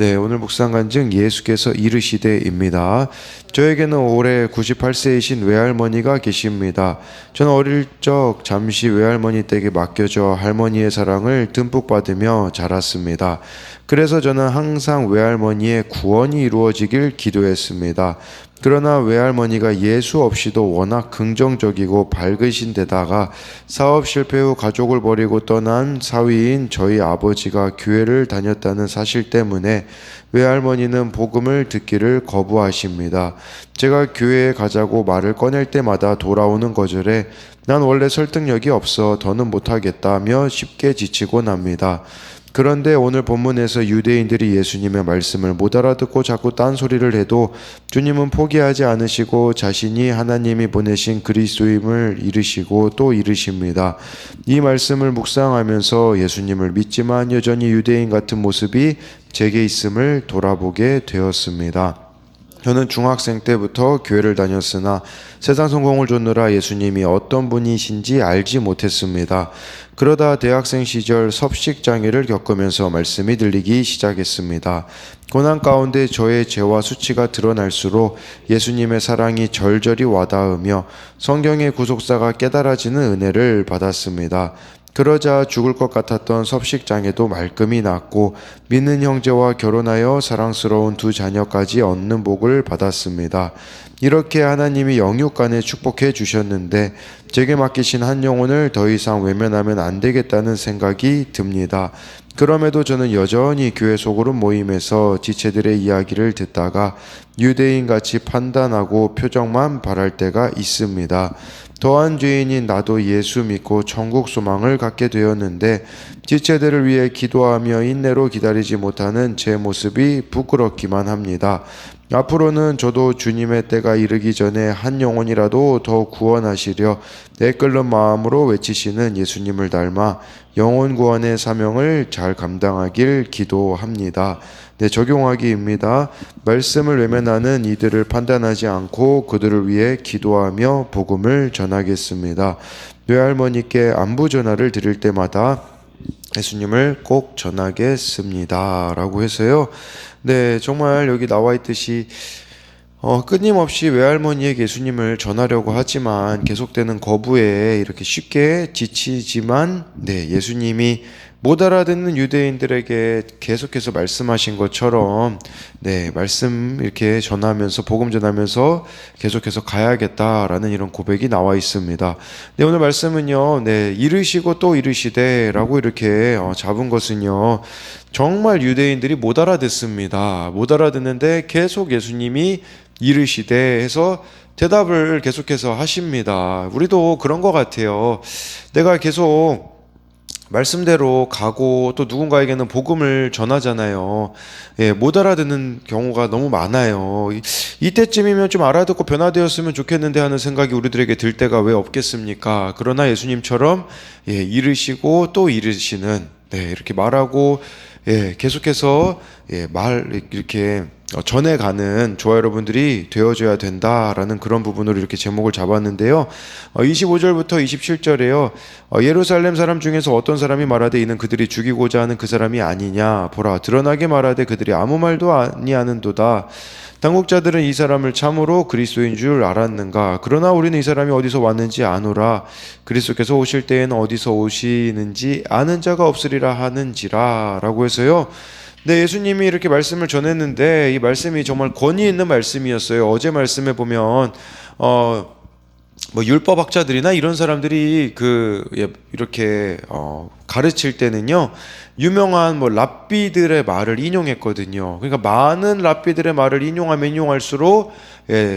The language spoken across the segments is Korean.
네, 오늘 묵상 간증 예수께서 이르시되입니다. 저에게는 올해 98세이신 외할머니가 계십니다. 저는 어릴 적 잠시 외할머니 댁에 맡겨져 할머니의 사랑을 듬뿍 받으며 자랐습니다. 그래서 저는 항상 외할머니의 구원이 이루어지길 기도했습니다. 그러나 외할머니가 예수 없이도 워낙 긍정적이고 밝으신 데다가 사업 실패 후 가족을 버리고 떠난 사위인 저희 아버지가 교회를 다녔다는 사실 때문에 외할머니는 복음을 듣기를 거부하십니다. 제가 교회에 가자고 말을 꺼낼 때마다 돌아오는 거절에 난 원래 설득력이 없어 더는 못하겠다며 쉽게 지치곤 합니다. 그런데 오늘 본문에서 유대인들이 예수님의 말씀을 못 알아듣고 자꾸 딴소리를 해도 주님은 포기하지 않으시고 자신이 하나님이 보내신 그리스도임을 이르시고 또 이르십니다. 이 말씀을 묵상하면서 예수님을 믿지만 여전히 유대인 같은 모습이 제게 있음을 돌아보게 되었습니다. 저는 중학생 때부터 교회를 다녔으나 세상 성공을 쫓느라 예수님이 어떤 분이신지 알지 못했습니다. 그러다 대학생 시절 섭식장애를 겪으면서 말씀이 들리기 시작했습니다. 고난 가운데 저의 죄와 수치가 드러날수록 예수님의 사랑이 절절히 와닿으며 성경의 구속사가 깨달아지는 은혜를 받았습니다. 그러자 죽을 것 같았던 섭식장애도 말끔히 낫고 믿는 형제와 결혼하여 사랑스러운 두 자녀까지 얻는 복을 받았습니다. 이렇게 하나님이 영육간에 축복해 주셨는데 제게 맡기신 한 영혼을 더 이상 외면하면 안 되겠다는 생각이 듭니다. 그럼에도 저는 여전히 교회 소그룹 모임에서 지체들의 이야기를 듣다가 유대인같이 판단하고 표정만 바랄 때가 있습니다. 더한 죄인인 나도 예수 믿고 천국 소망을 갖게 되었는데 지체들을 위해 기도하며 인내로 기다리지 못하는 제 모습이 부끄럽기만 합니다. 앞으로는 저도 주님의 때가 이르기 전에 한 영혼이라도 더 구원하시려 애끓는 마음으로 외치시는 예수님을 닮아 영혼 구원의 사명을 잘 감당하길 기도합니다. 네, 적용하기입니다. 말씀을 외면하는 이들을 판단하지 않고 그들을 위해 기도하며 복음을 전하겠습니다. 외할머니께 안부 전화를 드릴 때마다 예수님을 꼭 전하겠습니다. 라고 해서요. 네, 정말 여기 나와 있듯이 끊임없이 외할머니에게 예수님을 전하려고 하지만 계속되는 거부에 이렇게 쉽게 지치지만 예수님이 못 알아듣는 유대인들에게 계속해서 말씀하신 것처럼 말씀 이렇게 전하면서 복음 전하면서 계속해서 가야겠다라는 이런 고백이 나와 있습니다. 오늘 말씀은요. 이르시고 또 이르시되라고 이렇게 잡은 것은요. 정말 유대인들이 못 알아듣습니다. 못 알아듣는데 계속 예수님이 이르시되 해서 대답을 계속해서 하십니다. 우리도 그런 것 같아요. 내가 계속 말씀대로 가고 또 누군가에게는 복음을 전하잖아요. 못 알아듣는 경우가 너무 많아요. 이때쯤이면 좀 알아듣고 변화되었으면 좋겠는데 하는 생각이 우리들에게 들 때가 왜 없겠습니까? 그러나 예수님처럼 이르시고 또 이르시는 이렇게 말하고 계속해서 이렇게 전해가는 저와 여러분들이 되어줘야 된다라는 그런 부분으로 이렇게 제목을 잡았는데요. 25절부터 27절에요. 예루살렘 사람 중에서 어떤 사람이 말하되 이는 그들이 죽이고자 하는 그 사람이 아니냐. 보라 드러나게 말하되 그들이 아무 말도 아니하는도다. 당국자들은 이 사람을 참으로 그리스도인 줄 알았는가. 그러나 우리는 이 사람이 어디서 왔는지 아노라. 그리스도께서 오실 때에는 어디서 오시는지 아는 자가 없으리라 하는지라. 라고 해서요. 예수님이 이렇게 말씀을 전했는데 이 말씀이 정말 권위 있는 말씀이었어요. 어제 말씀에 보면 율법학자들이나 이런 사람들이 이렇게 가르칠 때는요. 유명한 랍비들의 말을 인용했거든요. 그러니까 많은 랍비들의 말을 인용하면 인용할수록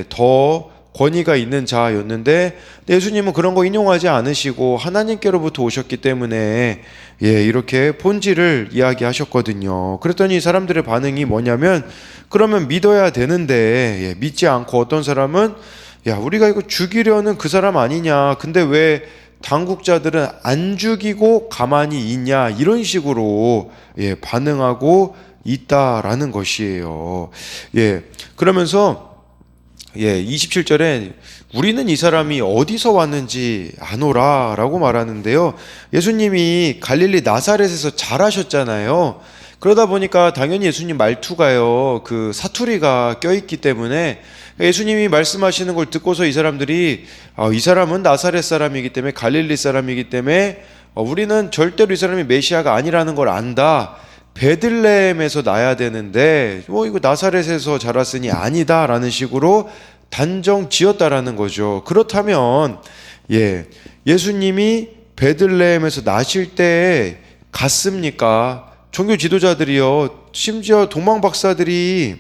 더 권위가 있는 자였는데 예수님은 그런 거 인용하지 않으시고 하나님께로부터 오셨기 때문에 이렇게 본질을 이야기하셨거든요. 그랬더니 사람들의 반응이 뭐냐면 그러면 믿어야 되는데 믿지 않고 어떤 사람은 야 우리가 이거 죽이려는 그 사람 아니냐. 근데 왜 당국자들은 안 죽이고 가만히 있냐. 이런 식으로 반응하고 있다라는 것이에요. 그러면서 27절에 우리는 이 사람이 어디서 왔는지 아노라 라고 말하는데요. 예수님이 갈릴리 나사렛에서 자라셨잖아요. 그러다 보니까 당연히 예수님 말투가요, 그 사투리가 껴있기 때문에 예수님이 말씀하시는 걸 듣고서 이 사람들이 이 사람은 나사렛 사람이기 때문에, 갈릴리 사람이기 때문에 우리는 절대로 이 사람이 메시아가 아니라는 걸 안다. 베들레헴에서 나야 되는데 이거 나사렛에서 자랐으니 아니다라는 식으로 단정 지었다라는 거죠. 그렇다면 예수님이 베들레헴에서 나실 때 갔습니까? 종교 지도자들이요, 심지어 동방 박사들이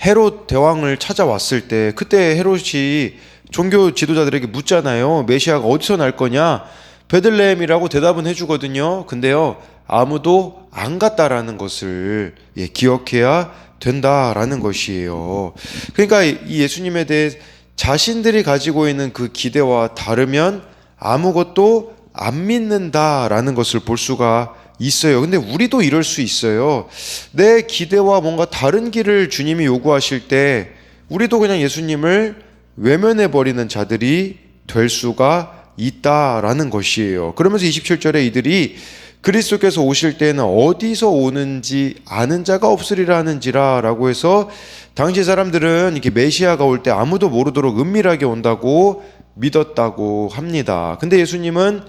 헤롯 대왕을 찾아왔을 때 그때 헤롯이 종교 지도자들에게 묻잖아요. 메시아가 어디서 날 거냐? 베들레헴이라고 대답은 해주거든요. 근데요, 아무도 안 갔다라는 것을 기억해야 된다라는 것이에요. 그러니까 이 예수님에 대해 자신들이 가지고 있는 그 기대와 다르면 아무것도 안 믿는다라는 것을 볼 수가 있어요. 근데 우리도 이럴 수 있어요. 내 기대와 뭔가 다른 길을 주님이 요구하실 때 우리도 그냥 예수님을 외면해 버리는 자들이 될 수가 있다라는 것이에요. 그러면서 27절에 이들이 그리스도께서 오실 때는 어디서 오는지 아는 자가 없으리라 하는지라 라고 해서, 당시 사람들은 이렇게 메시아가 올 때 아무도 모르도록 은밀하게 온다고 믿었다고 합니다. 근데 예수님은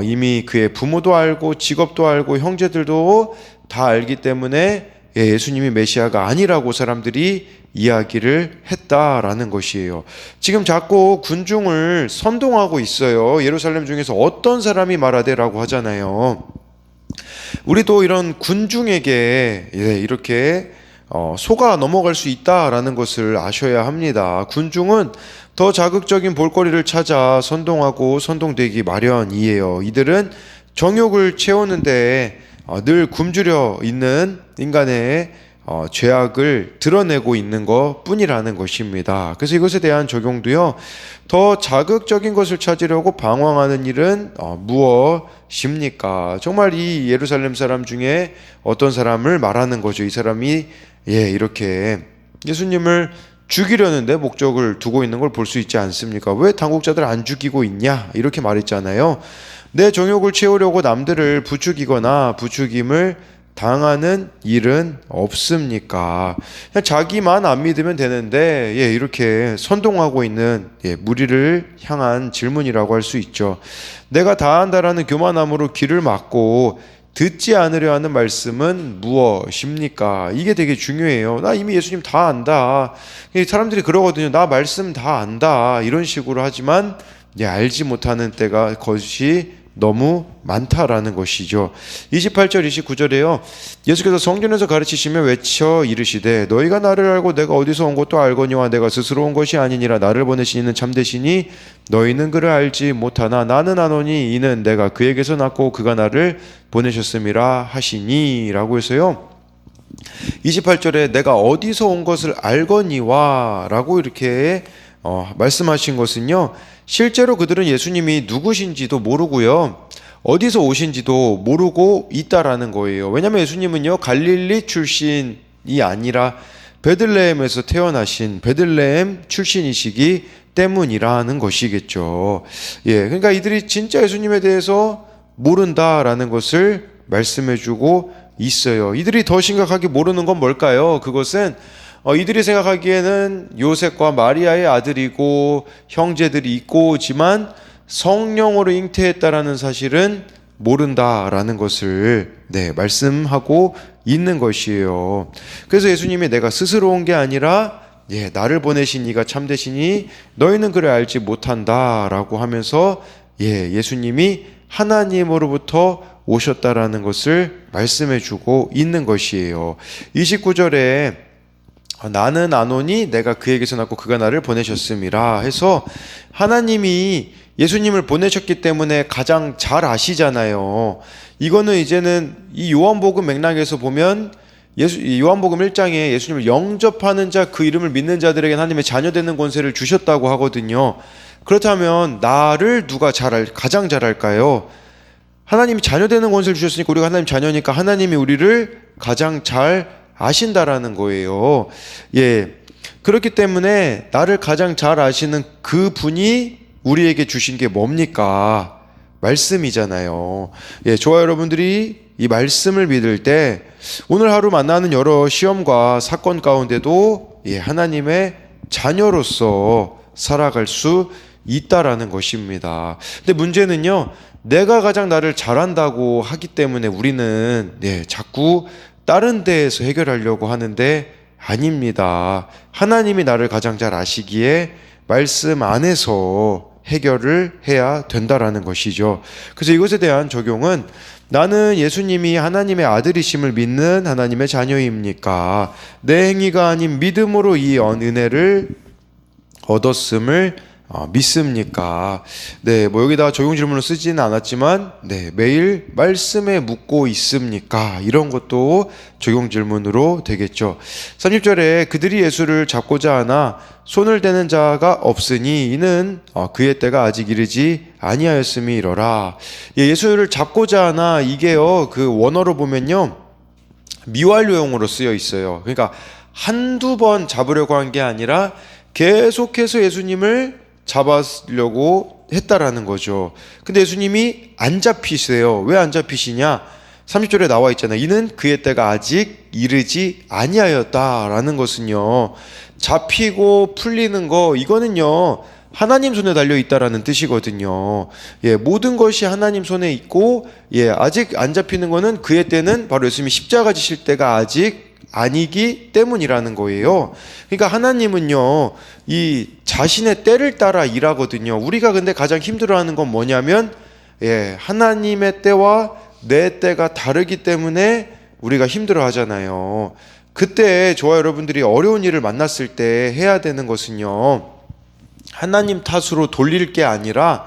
이미 그의 부모도 알고 직업도 알고 형제들도 다 알기 때문에 예수님이 메시아가 아니라고 사람들이 이야기를 했다라는 것이에요. 지금 자꾸 군중을 선동하고 있어요. 예루살렘 중에서 어떤 사람이 말하되라고 하잖아요. 우리도 이런 군중에게 이렇게 속아 넘어갈 수 있다라는 것을 아셔야 합니다. 군중은 더 자극적인 볼거리를 찾아 선동하고 선동되기 마련이에요. 이들은 정욕을 채우는데 늘 굶주려 있는 인간의 죄악을 드러내고 있는 것 뿐이라는 것입니다. 그래서 이것에 대한 적용도요, 더 자극적인 것을 찾으려고 방황하는 일은 무엇입니까? 정말 이 예루살렘 사람 중에 어떤 사람을 말하는 거죠. 이 사람이 이렇게 예수님을 죽이려는데 목적을 두고 있는 걸 볼 수 있지 않습니까? 왜 당국자들 안 죽이고 있냐? 이렇게 말했잖아요. 내 정욕을 채우려고 남들을 부추기거나 부추김을 당하는 일은 없습니까? 그냥 자기만 안 믿으면 되는데 이렇게 선동하고 있는 무리를 향한 질문이라고 할 수 있죠. 내가 다 안다라는 교만함으로 귀를 막고 듣지 않으려 하는 말씀은 무엇입니까? 이게 되게 중요해요. 나 이미 예수님 다 안다. 사람들이 그러거든요. 나 말씀 다 안다. 이런 식으로 하지만 알지 못하는 때가 것이 너무 많다라는 것이죠. 28절 29절에요. 예수께서 성전에서 가르치시며 외쳐 이르시되 너희가 나를 알고 내가 어디서 온 것도 알거니와 내가 스스로 온 것이 아니니라. 나를 보내신 이는 참되시니 너희는 그를 알지 못하나 나는 아노니 이는 내가 그에게서 났고 그가 나를 보내셨음이라 하시니 라고 해서요, 28절에 내가 어디서 온 것을 알거니와 라고 이렇게 말씀하신 것은요, 실제로 그들은 예수님이 누구신지도 모르고요, 어디서 오신지도 모르고 있다라는 거예요. 왜냐하면 예수님은요, 갈릴리 출신이 아니라 베들레헴에서 태어나신 베들레헴 출신이시기 때문이라는 것이겠죠. 그러니까 이들이 진짜 예수님에 대해서 모른다라는 것을 말씀해주고 있어요. 이들이 더 심각하게 모르는 건 뭘까요? 그것은 이들이 생각하기에는 요셉과 마리아의 아들이고 형제들이 있고지만 성령으로 잉태했다라는 사실은 모른다라는 것을 말씀하고 있는 것이에요. 그래서 예수님이 내가 스스로 온 게 아니라 나를 보내신 이가 참되시니 너희는 그를 알지 못한다라고 하면서 예수님이 하나님으로부터 오셨다라는 것을 말씀해주고 있는 것이에요. 29절에 나는 아노니 내가 그에게서 났고 그가 나를 보내셨음이라 해서, 하나님이 예수님을 보내셨기 때문에 가장 잘 아시잖아요. 이거는 이제는 이 요한복음 맥락에서 보면 요한복음 1장에 예수님을 영접하는 자, 그 이름을 믿는 자들에게 하나님의 자녀되는 권세를 주셨다고 하거든요. 그렇다면 나를 누가 가장 잘 알까요? 하나님이 자녀되는 권세를 주셨으니까 우리가 하나님 자녀니까 하나님이 우리를 가장 잘 아신다라는 거예요. 그렇기 때문에 나를 가장 잘 아시는 그 분이 우리에게 주신 게 뭡니까? 말씀이잖아요. 저와 여러분들이 이 말씀을 믿을 때 오늘 하루 만나는 여러 시험과 사건 가운데도 하나님의 자녀로서 살아갈 수 있다라는 것입니다. 근데 문제는요, 내가 가장 나를 잘한다고 하기 때문에 우리는 자꾸 다른 데에서 해결하려고 하는데 아닙니다. 하나님이 나를 가장 잘 아시기에 말씀 안에서 해결을 해야 된다라는 것이죠. 그래서 이것에 대한 적용은, 나는 예수님이 하나님의 아들이심을 믿는 하나님의 자녀입니까? 내 행위가 아닌 믿음으로 이 은혜를 얻었음을 믿습니까? 여기다가 적용 질문을 쓰지는 않았지만, 매일 말씀에 묻고 있습니까? 이런 것도 적용 질문으로 되겠죠. 30절에 그들이 예수를 잡고자 하나 손을 대는 자가 없으니 이는 그의 때가 아직 이르지 아니하였음이로라. 예수를 잡고자 하나, 이게요, 그 원어로 보면요, 미완료형으로 쓰여 있어요. 그러니까 한두 번 잡으려고 한 게 아니라 계속해서 예수님을 잡으려고 했다라는 거죠. 근데 예수님이 안 잡히세요. 왜 안 잡히시냐? 30절에 나와 있잖아요. 이는 그의 때가 아직 이르지 아니하였다라는 것은요, 잡히고 풀리는 거, 이거는요 하나님 손에 달려 있다라는 뜻이거든요. 모든 것이 하나님 손에 있고, 아직 안 잡히는 거는 그의 때는 바로 예수님이 십자가 지실 때가 아직 아니기 때문이라는 거예요. 그러니까 하나님은요, 이 자신의 때를 따라 일하거든요. 우리가 근데 가장 힘들어하는 건 뭐냐면, 하나님의 때와 내 때가 다르기 때문에 우리가 힘들어하잖아요. 그때 저와 여러분들이 어려운 일을 만났을 때 해야 되는 것은요, 하나님 탓으로 돌릴 게 아니라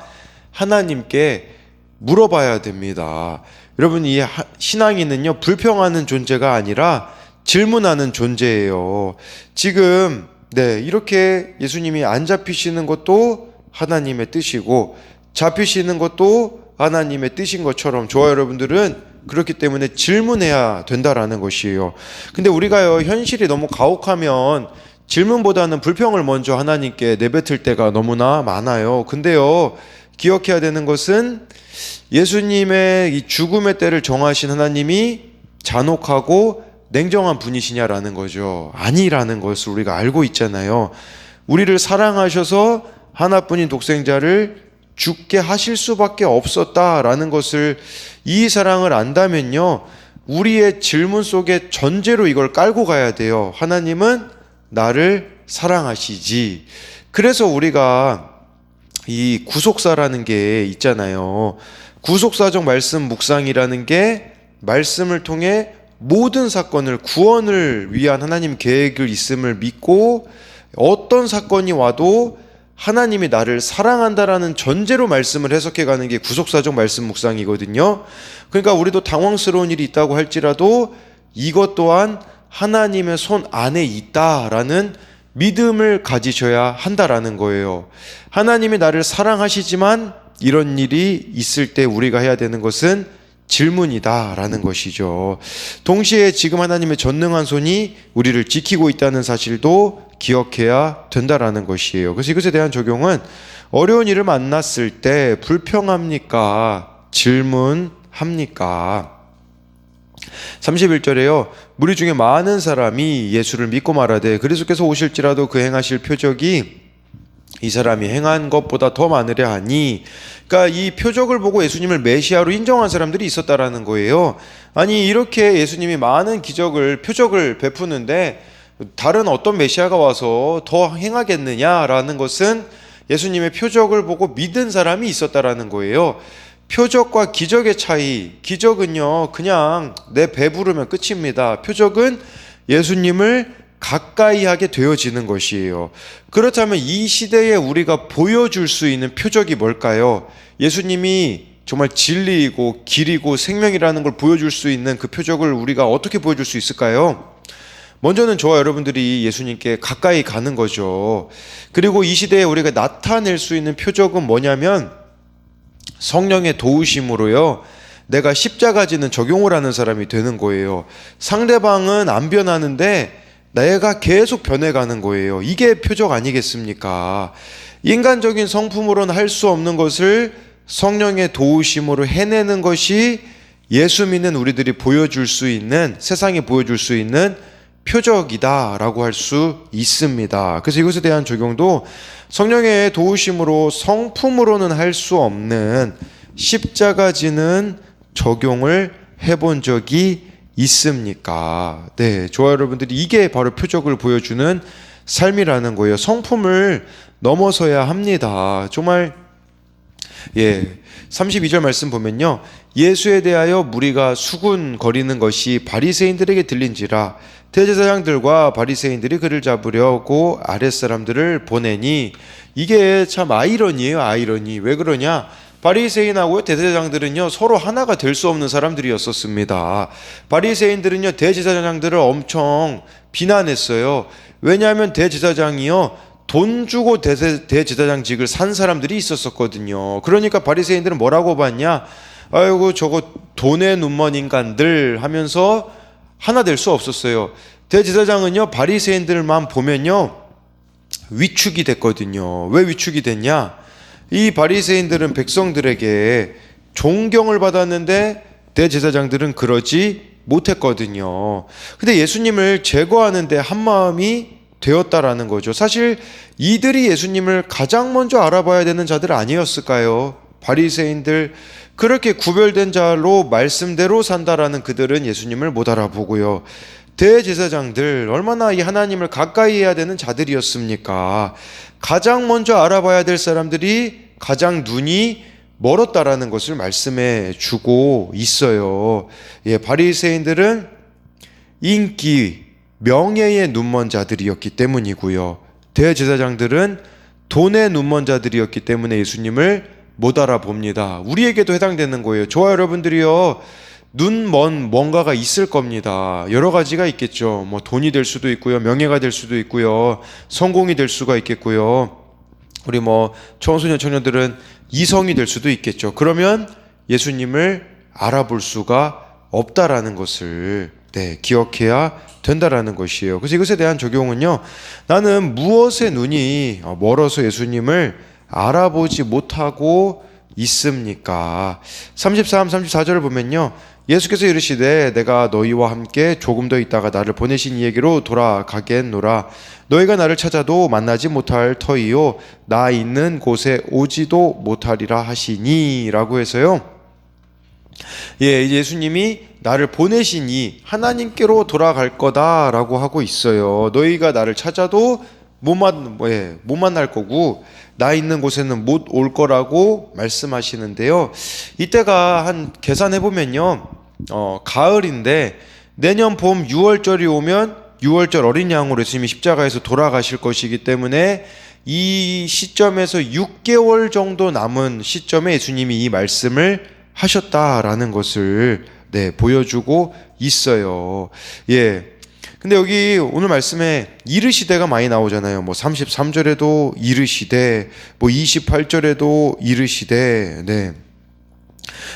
하나님께 물어봐야 됩니다. 여러분, 이 신앙인은요, 불평하는 존재가 아니라 질문하는 존재예요. 지금 이렇게 예수님이 안 잡히시는 것도 하나님의 뜻이고, 잡히시는 것도 하나님의 뜻인 것처럼 저와 여러분들은 그렇기 때문에 질문해야 된다라는 것이에요. 근데 우리가요, 현실이 너무 가혹하면 질문보다는 불평을 먼저 하나님께 내뱉을 때가 너무나 많아요. 근데요, 기억해야 되는 것은 예수님의 이 죽음의 때를 정하신 하나님이 잔혹하고 냉정한 분이시냐라는 거죠. 아니라는 것을 우리가 알고 있잖아요. 우리를 사랑하셔서 하나뿐인 독생자를 죽게 하실 수밖에 없었다라는 것을, 이 사랑을 안다면요, 우리의 질문 속에 전제로 이걸 깔고 가야 돼요. 하나님은 나를 사랑하시지. 그래서 우리가 이 구속사라는 게 있잖아요. 구속사적 말씀 묵상이라는 게 말씀을 통해 모든 사건을, 구원을 위한 하나님 계획을 있음을 믿고, 어떤 사건이 와도 하나님이 나를 사랑한다라는 전제로 말씀을 해석해 가는 게 구속사적 말씀 묵상이거든요. 그러니까 우리도 당황스러운 일이 있다고 할지라도 이것 또한 하나님의 손 안에 있다라는 믿음을 가지셔야 한다라는 거예요. 하나님이 나를 사랑하시지만 이런 일이 있을 때 우리가 해야 되는 것은 질문이다라는 것이죠. 동시에 지금 하나님의 전능한 손이 우리를 지키고 있다는 사실도 기억해야 된다라는 것이에요. 그래서 이것에 대한 적용은, 어려운 일을 만났을 때 불평합니까? 질문합니까? 31절에요. 무리 중에 많은 사람이 예수를 믿고 말하되 그리스도께서 오실지라도 그 행하실 표적이 이 사람이 행한 것보다 더 많으려 하니, 그러니까 이 표적을 보고 예수님을 메시아로 인정한 사람들이 있었다라는 거예요. 아니, 이렇게 예수님이 많은 기적을, 표적을 베푸는데 다른 어떤 메시아가 와서 더 행하겠느냐라는 것은 예수님의 표적을 보고 믿은 사람이 있었다라는 거예요. 표적과 기적의 차이, 기적은요 그냥 내 배부르면 끝입니다. 표적은 예수님을 가까이 하게 되어지는 것이에요. 그렇다면 이 시대에 우리가 보여줄 수 있는 표적이 뭘까요? 예수님이 정말 진리이고 길이고 생명이라는 걸 보여줄 수 있는 그 표적을 우리가 어떻게 보여줄 수 있을까요? 먼저는 저와 여러분들이 예수님께 가까이 가는 거죠. 그리고 이 시대에 우리가 나타낼 수 있는 표적은 뭐냐면, 성령의 도우심으로요, 내가 십자가 지는 적용을 하는 사람이 되는 거예요. 상대방은 안 변하는데 내가 계속 변해가는 거예요. 이게 표적 아니겠습니까? 인간적인 성품으로는 할 수 없는 것을 성령의 도우심으로 해내는 것이 예수 믿는 우리들이 보여줄 수 있는, 세상에 보여줄 수 있는 표적이다라고 할 수 있습니다. 그래서 이것에 대한 적용도 성령의 도우심으로 성품으로는 할 수 없는 십자가 지는 적용을 해본 적이 있습니까? 네, 좋아요 여러분들이, 이게 바로 표적을 보여주는 삶이라는 거예요. 성품을 넘어서야 합니다. 정말 32절 말씀 보면요, 예수에 대하여 무리가 수군거리는 것이 바리새인들에게 들린지라 대제사장들과 바리새인들이 그를 잡으려고 아랫사람들을 보내니. 이게 참 아이러니예요. 아이러니. 왜 그러냐, 바리새인하고 대제사장들은요 서로 하나가 될 수 없는 사람들이었었습니다. 바리새인들은요 대제사장들을 엄청 비난했어요. 왜냐하면 대제사장이요 돈 주고 대제사장직을 산 사람들이 있었거든요. 그러니까 바리새인들은 뭐라고 봤냐, 아이고 저거 돈의 눈먼 인간들 하면서 하나 될 수 없었어요. 대제사장은요 바리새인들만 보면요 위축이 됐거든요. 왜 위축이 됐냐, 이 바리새인들은 백성들에게 존경을 받았는데 대제사장들은 그러지 못했거든요. 근데 예수님을 제거하는데 한마음이 되었다라는 거죠. 사실 이들이 예수님을 가장 먼저 알아봐야 되는 자들 아니었을까요? 바리새인들, 그렇게 구별된 자로 말씀대로 산다라는 그들은 예수님을 못 알아보고요. 대제사장들, 얼마나 이 하나님을 가까이 해야 되는 자들이었습니까? 가장 먼저 알아봐야 될 사람들이 가장 눈이 멀었다라는 것을 말씀해 주고 있어요. 바리새인들은 인기, 명예의 눈먼 자들이었기 때문이고요. 대제사장들은 돈의 눈먼 자들이었기 때문에 예수님을 못 알아봅니다. 우리에게도 해당되는 거예요. 저와 여러분들이요, 눈먼 뭔가가 있을 겁니다. 여러 가지가 있겠죠. 뭐 돈이 될 수도 있고요, 명예가 될 수도 있고요, 성공이 될 수가 있겠고요. 우리 뭐 청소년 청년들은 이성이 될 수도 있겠죠. 그러면 예수님을 알아볼 수가 없다라는 것을 기억해야 된다라는 것이에요. 그래서 이것에 대한 적용은요, 나는 무엇에 눈이 멀어서 예수님을 알아보지 못하고 있습니까? 33, 34절을 보면요, 예수께서 이르시되 내가 너희와 함께 조금 더 있다가 나를 보내신 이에게로 돌아가겠노라. 너희가 나를 찾아도 만나지 못할 터이요 나 있는 곳에 오지도 못하리라 하시니 라고 해서요, 예수님이 나를 보내시니 하나님께로 돌아갈 거다라고 하고 있어요. 너희가 나를 찾아도 못 만날 거고 나 있는 곳에는 못 올 거라고 말씀하시는데요. 이때가 한 계산해 보면요, 가을인데 내년 봄 6월절이 오면 6월절 어린 양으로 예수님이 십자가에서 돌아가실 것이기 때문에 이 시점에서 6개월 정도 남은 시점에 예수님이 이 말씀을 하셨다라는 것을 보여주고 있어요. 근데 여기 오늘 말씀에 이르시되가 많이 나오잖아요. 뭐 33절에도 이르시되, 뭐 28절에도 이르시되.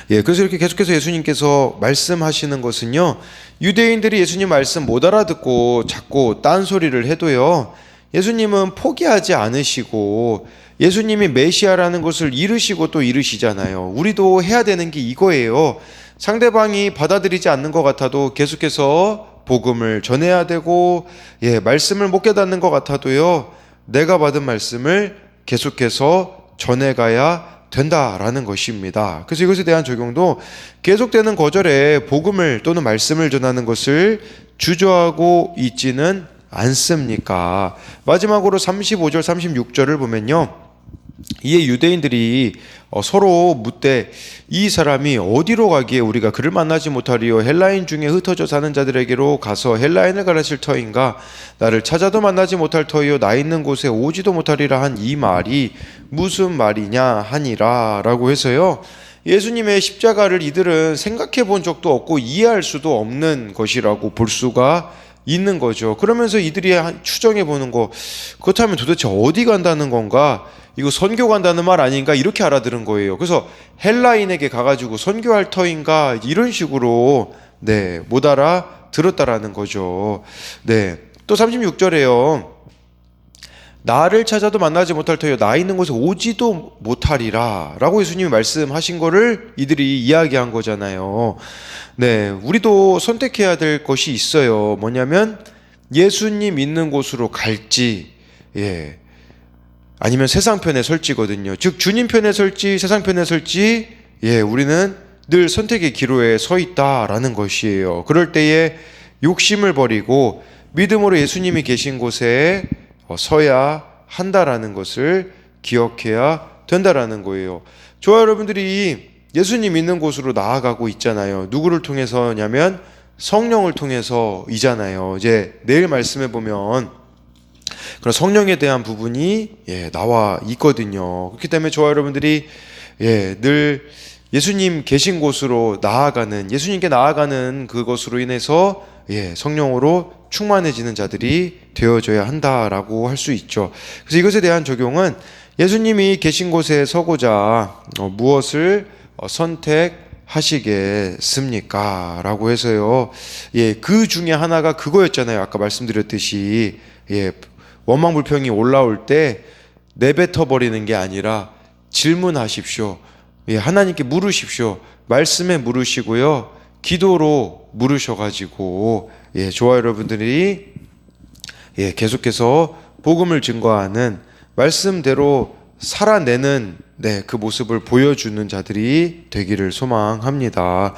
그래서 이렇게 계속해서 예수님께서 말씀하시는 것은요, 유대인들이 예수님 말씀 못 알아듣고 자꾸 딴소리를 해도요, 예수님은 포기하지 않으시고 예수님이 메시아라는 것을 이르시고 또 이르시잖아요. 우리도 해야 되는 게 이거예요. 상대방이 받아들이지 않는 것 같아도 계속해서 복음을 전해야 되고, 말씀을 못 깨닫는 것 같아도요, 내가 받은 말씀을 계속해서 전해가야 된다라는 것입니다. 그래서 이것에 대한 적용도 계속되는 거절에 복음을 또는 말씀을 전하는 것을 주저하고 있지는 않습니까? 마지막으로 35절 36절을 보면요, 이에 유대인들이 서로 묻되 이 사람이 어디로 가기에 우리가 그를 만나지 못하리요? 헬라인 중에 흩어져 사는 자들에게로 가서 헬라인을 가르칠 터인가? 나를 찾아도 만나지 못할 터이요 나 있는 곳에 오지도 못하리라 한 이 말이 무슨 말이냐 하니라 라고 해서요, 예수님의 십자가를 이들은 생각해 본 적도 없고 이해할 수도 없는 것이라고 볼 수가 있는 거죠. 그러면서 이들이 추정해 보는 거, 그렇다면 도대체 어디 간다는 건가? 이거 선교 간다는 말 아닌가? 이렇게 알아들은 거예요. 그래서 헬라인에게 가가지고 선교할 터인가? 이런 식으로 못 알아들었다라는 거죠. 또 36절에요. 나를 찾아도 만나지 못할 터여 나 있는 곳에 오지도 못하리라 라고 예수님이 말씀하신 거를 이들이 이야기한 거잖아요. 네, 우리도 선택해야 될 것이 있어요. 뭐냐면 예수님 있는 곳으로 갈지, 예, 아니면 세상 편에 설지거든요. 즉 주님 편에 설지 세상 편에 설지, 예, 우리는 늘 선택의 기로에 서 있다라는 것이에요. 그럴 때에 욕심을 버리고 믿음으로 예수님이 계신 곳에 서야 한다라는 것을 기억해야 된다라는 거예요. 저와 여러분들이 예수님 있는 곳으로 나아가고 있잖아요. 누구를 통해서냐면 성령을 통해서이잖아요. 이제 내일 말씀해 보면 그런 성령에 대한 부분이, 예, 나와 있거든요. 그렇기 때문에 저와 여러분들이, 예, 늘 예수님 계신 곳으로 나아가는, 예수님께 나아가는 그것으로 인해서, 예, 성령으로 충만해지는 자들이 되어져야 한다라고 할 수 있죠. 그래서 이것에 대한 적용은 예수님이 계신 곳에 서고자 무엇을 선택하시겠습니까? 라고 해서요. 예, 그 중에 하나가 그거였잖아요. 아까 말씀드렸듯이, 예, 원망불평이 올라올 때 내뱉어 버리는 게 아니라 질문하십시오. 예, 하나님께 물으십시오. 말씀에 물으시고요. 기도로 물으셔가지고, 예, 저와 여러분들이, 예, 계속해서 복음을 증거하는 말씀대로 살아내는, 네, 그 모습을 보여주는 자들이 되기를 소망합니다.